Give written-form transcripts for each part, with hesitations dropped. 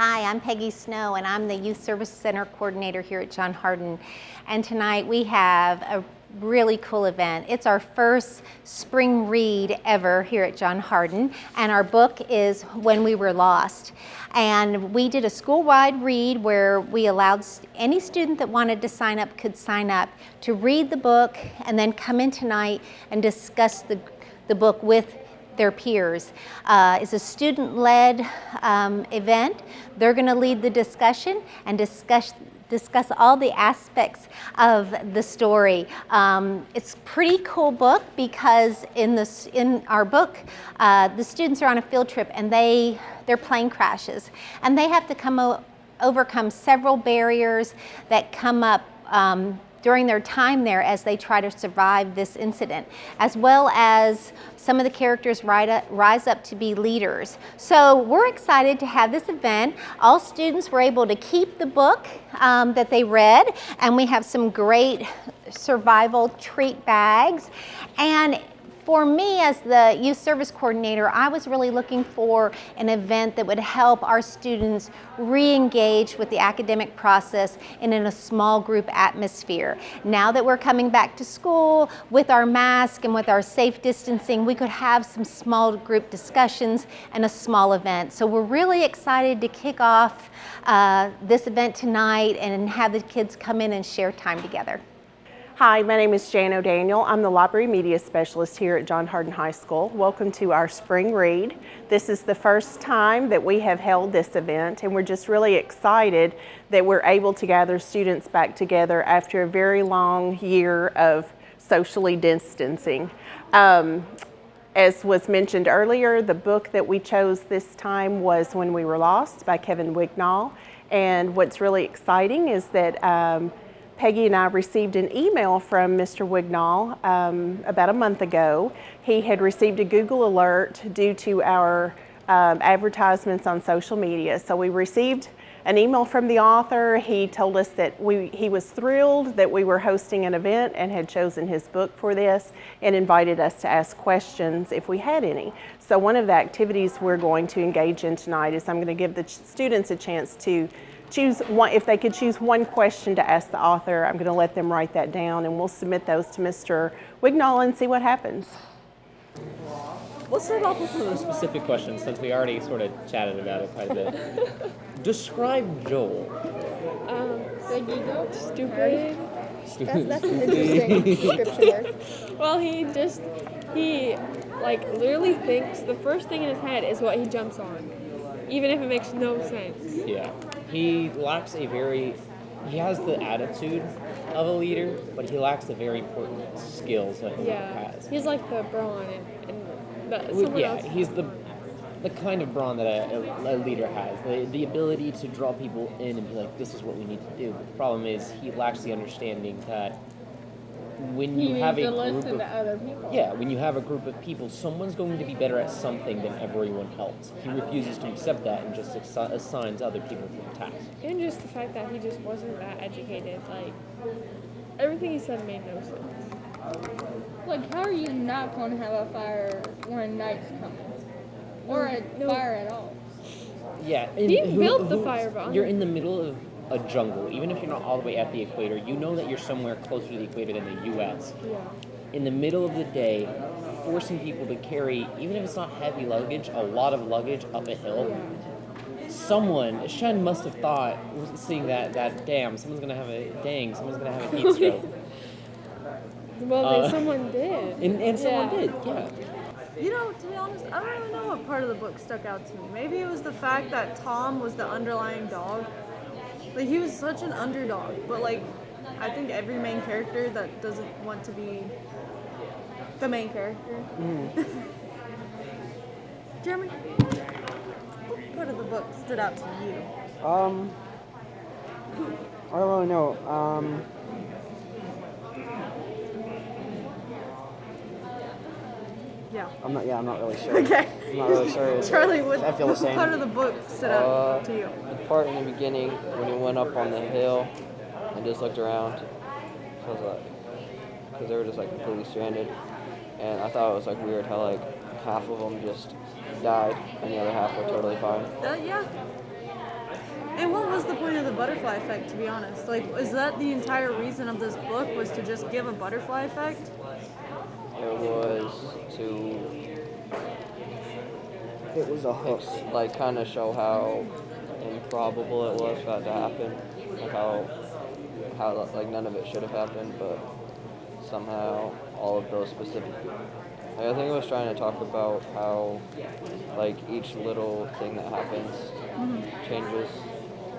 Hi, I'm Peggy Snow, and I'm the Youth Service Center Coordinator here at John Hardin. And tonight we have a really cool event. It's our first spring read ever here at John Hardin, and our book is When We Were Lost. And we did a school-wide read where we allowed any student that wanted to sign up could sign up to read the book and then come in tonight and discuss the book with their peers. It's a student-led event. They're going to lead the discussion and discuss all the aspects of the story. It's a pretty cool book because in our book, the students are on a field trip and their plane crashes, and they have to overcome several barriers that come up during their time there as they try to survive this incident, as well as some of the characters rise up to be leaders. So we're excited to have this event. All students were able to keep the book that they read, and we have some great survival treat bags. And for me, as the youth service coordinator, I was really looking for an event that would help our students re-engage with the academic process in a small group atmosphere. Now that we're coming back to school with our mask and with our safe distancing, we could have some small group discussions and a small event. So we're really excited to kick off this event tonight and have the kids come in and share time together. Hi, my name is Jan O'Daniel. I'm the Library Media Specialist here at John Hardin High School. Welcome to our spring read. This is the first time that we have held this event, and we're just really excited that we're able to gather students back together after a very long year of socially distancing. As was mentioned earlier, the book that we chose this time was When We Were Lost by Kevin Wignall. And what's really exciting is that Peggy and I received an email from Mr. Wignall about a month ago. He had received a Google alert due to our advertisements on social media. So we received an email from the author. He told us that he was thrilled that we were hosting an event and had chosen his book for this, and invited us to ask questions if we had any. So one of the activities we're going to engage in tonight is I'm going to give the students a chance to choose one. If they could choose one question to ask the author, I'm going to let them write that down, and we'll submit those to Mr. Wignall and see what happes. Let's start off with one of the specific questions, since we already sort of chatted about it quite a bit. Describe Joel. Stupid. That's an interesting description word. Well, he literally thinks the first thing in his head is what he jumps on, even if it makes no sense. Yeah. He has the attitude of a leader, but he lacks the very important skills that a leader has. He's like the brawn else. He's the kind of brawn that a leader has. The ability to draw people in and be like, this is what we need to do. But the problem is he lacks the understanding that when you have a group of people, someone's going to be better at something than everyone else. He refuses to accept that and just assigns other people for the task. And just the fact that he just wasn't that educated. Like, everything he said made no sense. Like, how are you not going to have a fire when night's coming? Or a fire at all? Yeah. He built the fire behind. You're in the middle of a jungle. Even if you're not all the way at the equator, you know that you're somewhere closer to the equator than the U.S. Yeah. In the middle of the day, forcing people to carry, even if it's not heavy luggage, a lot of luggage up a hill. Shen must have thought, seeing that someone's gonna have a heat stroke. Well, someone did. And someone did, yeah. You know, to be honest, I don't really know what part of the book stuck out to me. Maybe it was the fact that Tom was the underlying dog. Like, he was such an underdog, but I think every main character that doesn't want to be the main character. Jeremy, what part of the book stood out to you? I don't really know. Yeah. I'm not really sure. Okay. I'm not really sure. Charlie, I feel the same. part of the book stood out to you? The part in the beginning when he went up on the hill and just looked around. So I was like, because they were just completely stranded, and I thought it was weird how half of them just died and the other half were totally fine. Yeah. And what was the point of the butterfly effect, to be honest? Like, is that the entire reason of this book, was to just give a butterfly effect? It was to It was a hook. like kind of show how improbable it was for that to happen, like how like none of it should have happened, but somehow all of those specific. Like, I think it was trying to talk about how like each little thing that happens changes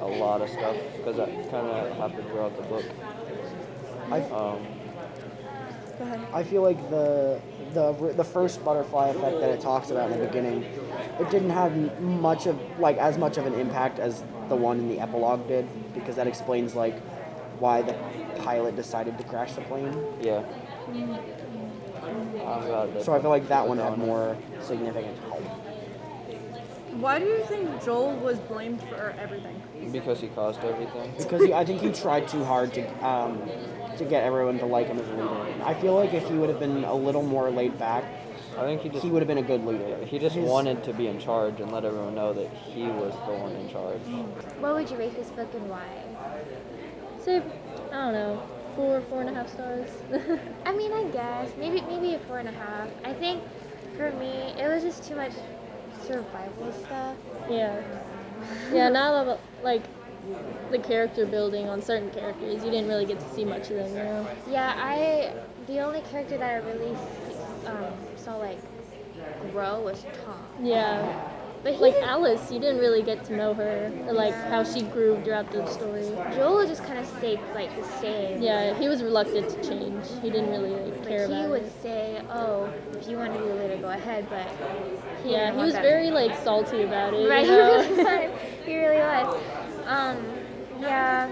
a lot of stuff, because that kind of happened throughout the book. I feel like the first butterfly effect that it talks about in the beginning, it didn't have much of as much of an impact as the one in the epilogue did, because that explains like why the pilot decided to crash the plane. Yeah. I'm glad that So I feel like that one had more significance. Why do you think Joel was blamed for everything? because he caused everything. Because I think he tried too hard to get everyone to like him as a leader. I feel like if he would have been a little more laid back, I think he would have been a good leader. He just wanted to be in charge and let everyone know that he was the one in charge. What would you rate this book and why? Say, I don't know, 4.5 stars. I mean, I guess maybe a 4.5. I think for me, it was just too much survival stuff. Yeah. Yeah, not a lot of, like, the character building on certain characters. You didn't really get to see much of them, you know? Yeah, the only character that I really saw like grow was Tom. Yeah. But he Like didn't- Alice, you didn't really get to know her, or like how she grew throughout the story. Joel just kind of stayed like the same. Yeah, he was reluctant to change. He didn't really care Like, he about would it. say, "Oh, if you want to be a leader, go ahead." But Yeah, didn't he want was that. very like salty about it. Right, You know? he really was. He really was. Yeah.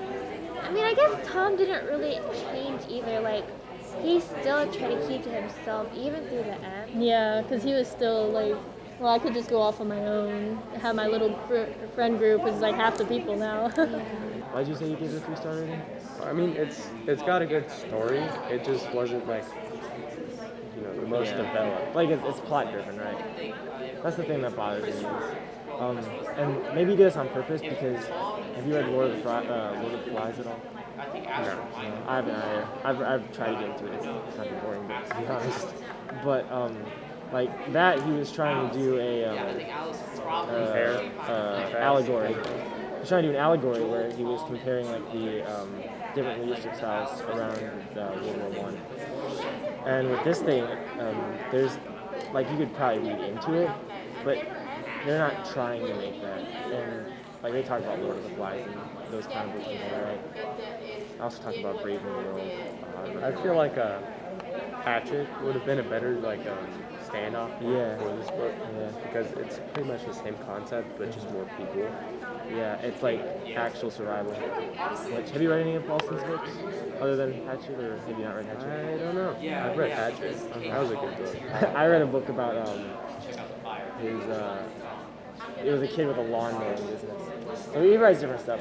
I mean, I guess Tom didn't really change either. Like, he still tried to keep to himself even through the end. Yeah, because he was still like, well, I could just go off on my own, have my little friend group, which is like half the people now. Why'd you say you gave it a 3-star rating? I mean, it's got a good story. It just wasn't like, the most developed. Like it's plot driven, right? That's the thing that bothers me. And maybe he did this on purpose because have you read Lord of the Flies at all? No, I haven't either. I've tried to get into it. It's kind of boring, but to be honest. But like that, he was trying to do a allegory. He was trying to do an allegory where he was comparing like the different leadership styles around World War I. And with this thing, there's like you could probably read into it, but they're not trying to make that. And like they talk about Lord of the Flies and those kind of books and all right. I also talk about Brave New World. I feel like Hatchet would have been a better standoff for this book. Yeah, because it's pretty much the same concept, but just more people. Yeah, it's like actual survival. Like, have you read any of Paulson's books other than Hatchet, or have you not read Hatchet? I don't know. I've read Hatchet. That was a good book. I read a book about his. It was a kid with a lawnmower business. So he writes different stuff.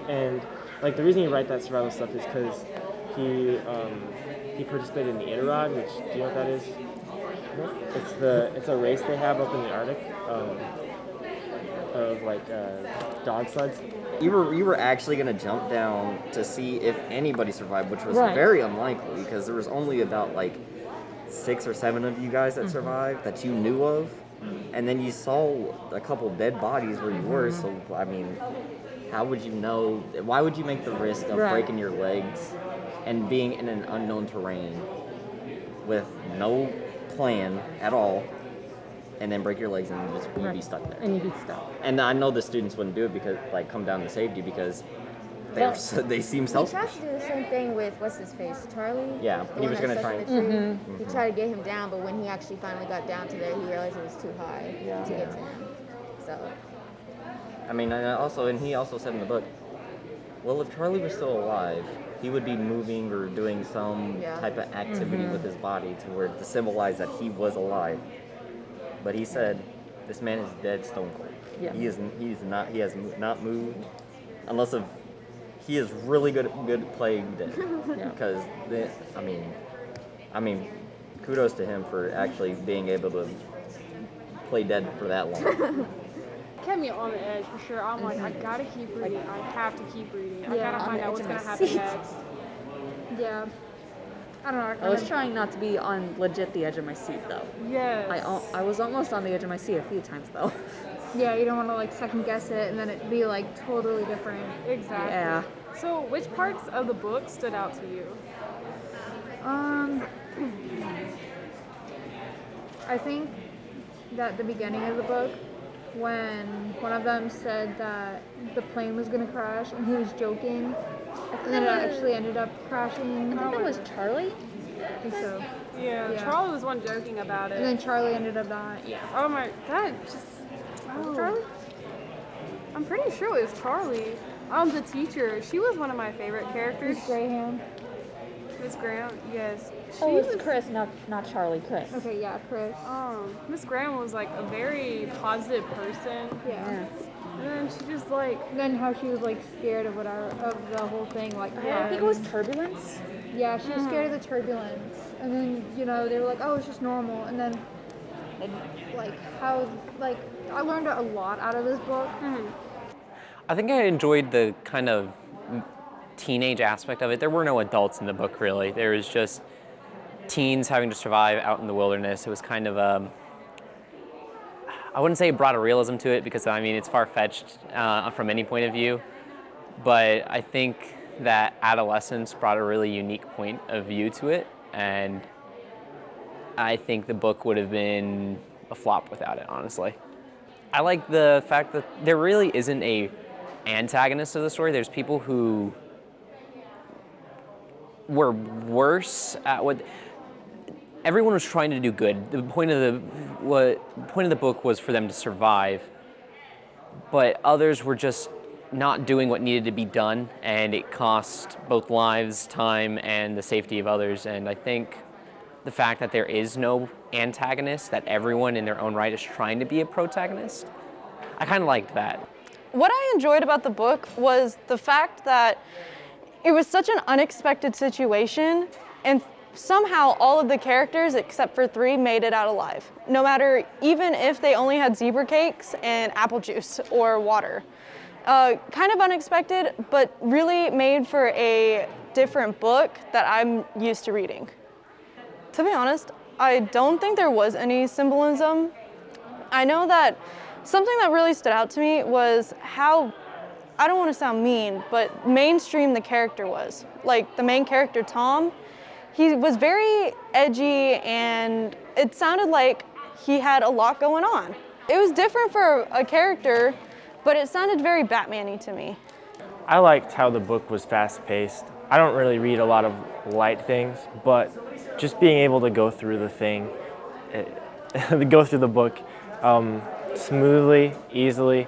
And like the reason he writes that survival stuff is because he participated in the Interrog, which do you know what that is? It's a race they have up in the Arctic of like dog sleds. You were actually going to jump down to see if anybody survived, which was Right. very unlikely because there was only about like 6 or 7 of you guys that survived that you knew of, and then you saw a couple dead bodies where you were. So I mean, how would you know? Why would you make the risk of breaking your legs and being in an unknown terrain with no plan at all, and then break your legs and you'd be stuck there? And you'd be stuck. And I know the students wouldn't do it because come down to save you because they seem He selfish. tried to do the same thing with what's his face, Charlie. Yeah, the he one was that gonna stuck try in and- the tree. He tried to get him down, but when he actually finally got down to there, he realized it was too high to get to him. So I mean, and he also said in the book, well, if Charlie was still alive, he would be moving or doing some type of activity with his body to symbolize that he was alive. But he said, this man is dead stone cold. Yeah. He has not moved unless he is really good at playing dead. Because I mean, kudos to him for actually being able to play dead for that long. kept me on the edge for sure. I'm like, I gotta keep reading. I have to keep reading. I gotta On find the out edge what's of gonna my happen seat. next. Yeah. I don't know. I was trying not to be on legit the edge of my seat though. Yes. I was almost on the edge of my seat a few times though. Yeah, you don't want to like second guess it and then it be like totally different. Exactly. Yeah. So, which parts of the book stood out to you? I think that the beginning of the book, when one of them said that the plane was gonna crash and he was joking, and then it actually ended up crashing. I think it was Charlie. I think so. Yeah, Charlie was one joking about it. And then Charlie ended up dying. Yeah. Oh my god, just. Oh. Charlie? I'm pretty sure it was Charlie. The teacher. She was one of my favorite characters. Miss Graham. Miss Graham, yes. Oh, it was Chris, not Charlie. Chris. Okay, yeah, Chris. Miss Graham was like a very positive person. Yeah. And then she just like. And then how she was like scared of of the whole thing. Like, I think it was turbulence. Yeah, she was scared of the turbulence. And then, they were like, oh, it's just normal. And then, I learned a lot out of this book. I think I enjoyed the kind of teenage aspect of it. There were no adults in the book, really. There was just teens having to survive out in the wilderness. It was kind of I wouldn't say it brought a realism to it because, it's far-fetched from any point of view. But I think that adolescence brought a really unique point of view to it. And I think the book would have been a flop without it, honestly. I like the fact that there really isn't a antagonist of the story. There's people who were worse at what everyone was trying to do good. The point of the book was for them to survive, but others were just not doing what needed to be done, and it cost both lives, time, and the safety of others. And I think the fact that there is no antagonist, that everyone in their own right is trying to be a protagonist, I kind of liked that. What I enjoyed about the book was the fact that it was such an unexpected situation, and somehow all of the characters, except for 3, made it out alive. No matter, even if they only had zebra cakes and apple juice or water. Kind of unexpected, but really made for a different book that I'm used to reading. To be honest, I don't think there was any symbolism. I know that something that really stood out to me was how, I don't want to sound mean, but mainstream the character was. Like the main character, Tom, he was very edgy and it sounded like he had a lot going on. It was different for a character, but it sounded very Batman-y to me. I liked how the book was fast-paced. I don't really read a lot of light things, but just being able to go through the book smoothly, easily,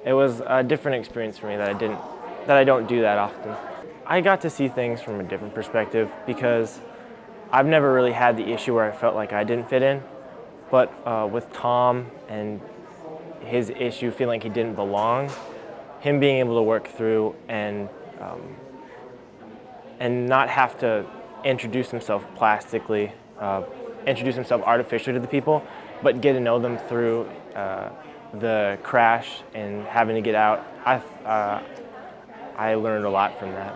it was a different experience for me that I don't do that often. I got to see things from a different perspective because I've never really had the issue where I felt like I didn't fit in, but with Tom and his issue feeling like he didn't belong, him being able to work through and not have to introduce himself plastically, introduce himself artificially to the people, but get to know them through the crash and having to get out. I learned a lot from that.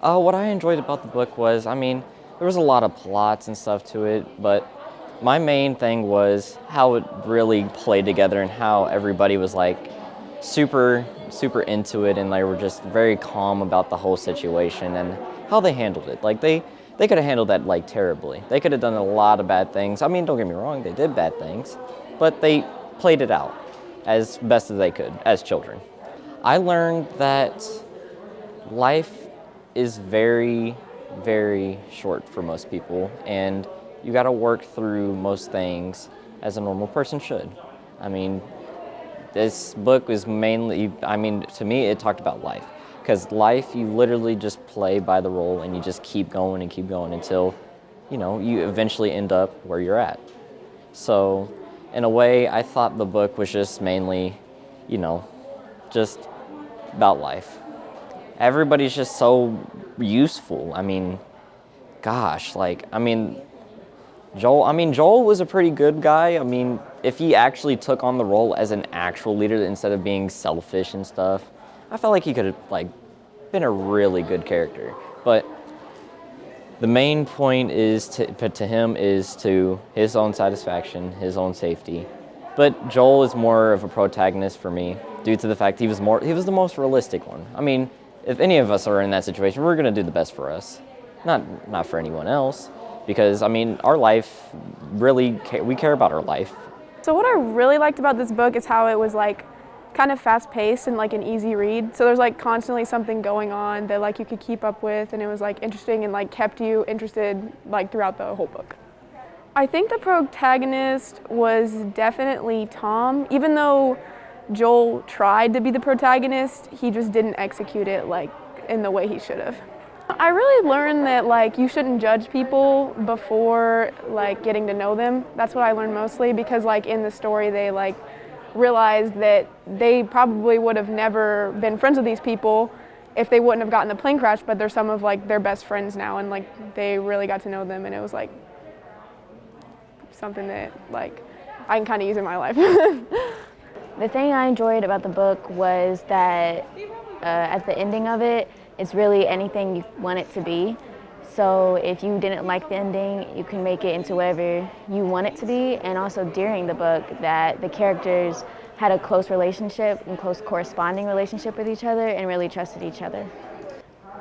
What I enjoyed about the book was, there was a lot of plots and stuff to it, but my main thing was how it really played together and how everybody was like super into it, and they were just very calm about the whole situation and how they handled it. Like they could have handled that like terribly. They could have done a lot of bad things. Don't get me wrong, they did bad things, but they played it out as best as they could as children. I learned that life is very, very short for most people, and you got to work through most things as a normal person should. This book was mainly, to me, it talked about life. Because life, you literally just play by the role and you just keep going until, you eventually end up where you're at. So, in a way, I thought the book was just mainly, just about life. Everybody's just so useful. Joel was a pretty good guy. if he actually took on the role as an actual leader instead of being selfish and stuff, I felt like he could have like been a really good character. But the main point is to him is to his own satisfaction, his own safety. But Joel is more of a protagonist for me due to the fact he was the most realistic one. I mean, if any of us are in that situation, we're gonna do the best for us, not for anyone else, because I mean, our life really we care about our life. So what I really liked about this book is how it was like kind of fast-paced and like an easy read. So there's like constantly something going on that like you could keep up with, and it was like interesting and like kept you interested like throughout the whole book. I think the protagonist was definitely Tom. Even though Joel tried to be the protagonist, he just didn't execute it like in the way he should have. I really learned that like you shouldn't judge people before like getting to know them. That's what I learned mostly, because like in the story they like realized that they probably would have never been friends with these people if they wouldn't have gotten the plane crash, but they're some of like their best friends now, and like they really got to know them, and it was like something that like I can kind of use in my life. The thing I enjoyed about the book was that at the ending of it, it's really anything you want it to be. So if you didn't like the ending, you can make it into whatever you want it to be. And also during the book, that the characters had a close relationship and close corresponding relationship with each other and really trusted each other.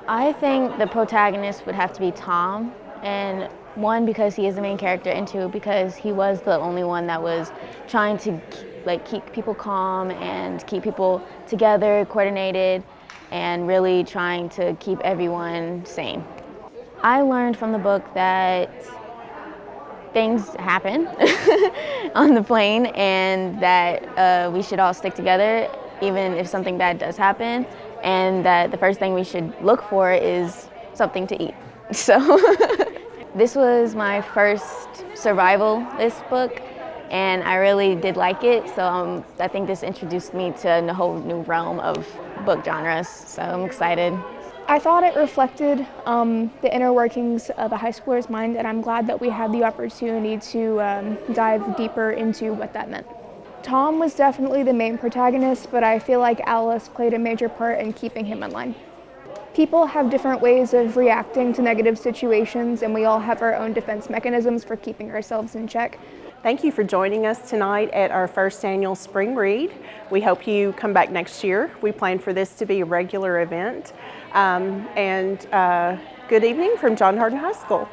I think the protagonist would have to be Tom, and one, because he is the main character, and two, because he was the only one that was trying to like keep people calm and keep people together, coordinated, and really trying to keep everyone sane. I learned from the book that things happen on the plane, and that we should all stick together even if something bad does happen, and that the first thing we should look for is something to eat. So this was my first survivalist book, and I really did like it. So I think this introduced me to a whole new realm of book genres, so I'm excited. I thought it reflected the inner workings of a high schooler's mind, and I'm glad that we had the opportunity to dive deeper into what that meant. Tom was definitely the main protagonist, but I feel like Alice played a major part in keeping him in line. People have different ways of reacting to negative situations, and we all have our own defense mechanisms for keeping ourselves in check. Thank you for joining us tonight at our first annual Spring Read. We hope you come back next year. We plan for this to be a regular event. Good evening from John Hardin High School.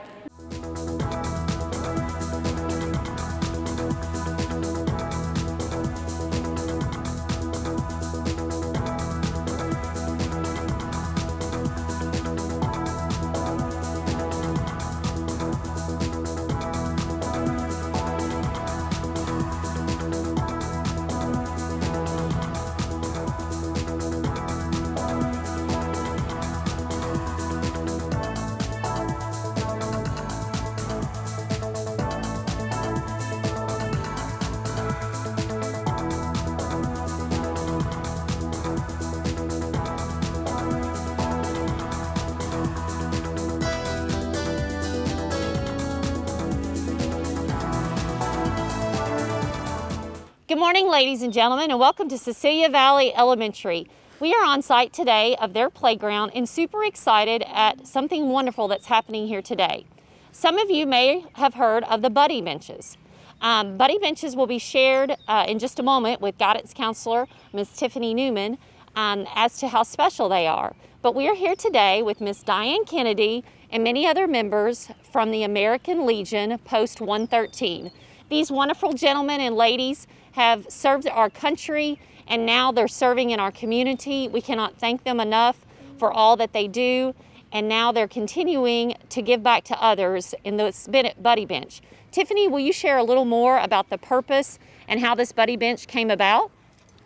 Good morning, ladies and gentlemen, and welcome to Cecilia Valley Elementary. We are on site today of their playground and super excited at something wonderful that's happening here today. Some of you may have heard of the buddy benches. Buddy benches will be shared in just a moment with guidance counselor, Ms. Tiffany Newman, as to how special they are. But we are here today with Ms. Diane Kennedy and many other members from the American Legion Post 113. These wonderful gentlemen and ladies have served our country, and now they're serving in our community. We cannot thank them enough for all that they do, and now they're continuing to give back to others in this buddy bench. Tiffany, will you share a little more about the purpose and how this buddy bench came about?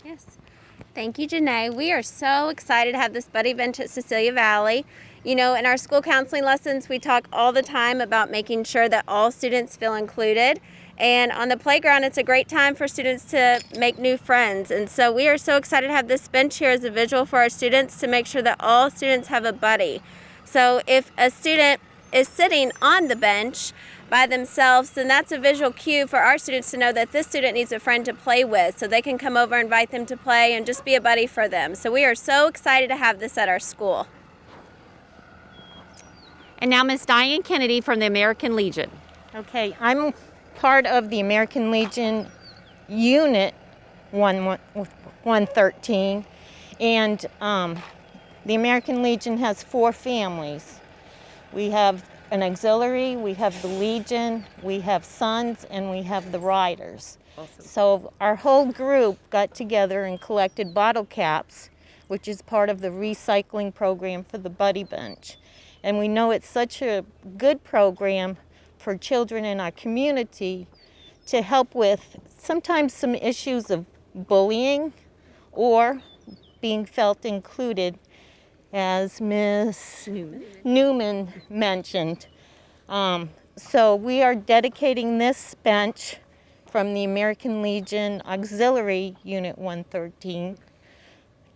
Yes. Thank you, Janae. We are so excited to have this buddy bench at Cecilia Valley. You know, in our school counseling lessons, we talk all the time about making sure that all students feel included. And on the playground, it's a great time for students to make new friends. And so we are so excited to have this bench here as a visual for our students to make sure that all students have a buddy. So if a student is sitting on the bench, by themselves, then that's a visual cue for our students to know that this student needs a friend to play with, so they can come over, invite them to play, and just be a buddy for them. So we are so excited to have this at our school. And now Miss Diane Kennedy from the American Legion. Okay, I'm part of the American Legion Unit 113, and the American Legion has 4 families. We have an auxiliary, we have the Legion, we have Sons, and we have the Riders. Awesome. So our whole group got together and collected bottle caps, which is part of the recycling program for the Buddy Bench. And we know it's such a good program for children in our community to help with sometimes some issues of bullying or being felt included, as Ms. Newman mentioned. So we are dedicating this bench from the American Legion Auxiliary Unit 113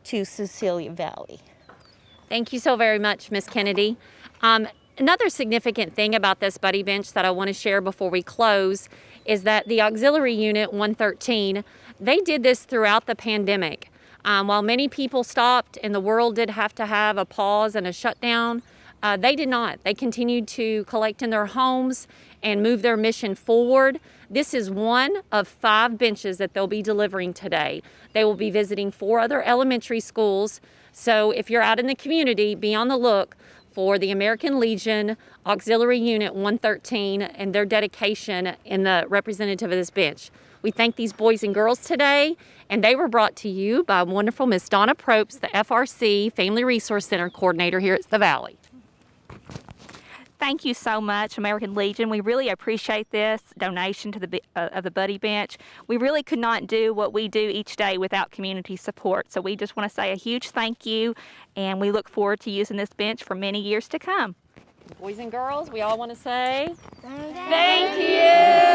to Cecilia Valley. Thank you so very much, Miss Kennedy. Another significant thing about this Buddy Bench that I want to share before we close is that the Auxiliary Unit 113, they did this throughout the pandemic. While many people stopped and the world did have to have a pause and a shutdown, they did not. They continued to collect in their homes and move their mission forward. This is one of 5 benches that they'll be delivering today. They will be visiting 4 other elementary schools. So if you're out in the community, be on the look for the American Legion Auxiliary Unit 113 and their dedication in the representative of this bench. We thank these boys and girls today, and they were brought to you by wonderful Miss Donna Probst, the FRC Family Resource Center Coordinator here at the Valley. Thank you so much, American Legion. We really appreciate this donation to the of the Buddy Bench. We really could not do what we do each day without community support. So we just want to say a huge thank you, and we look forward to using this bench for many years to come. Boys and girls, we all want to say thank you.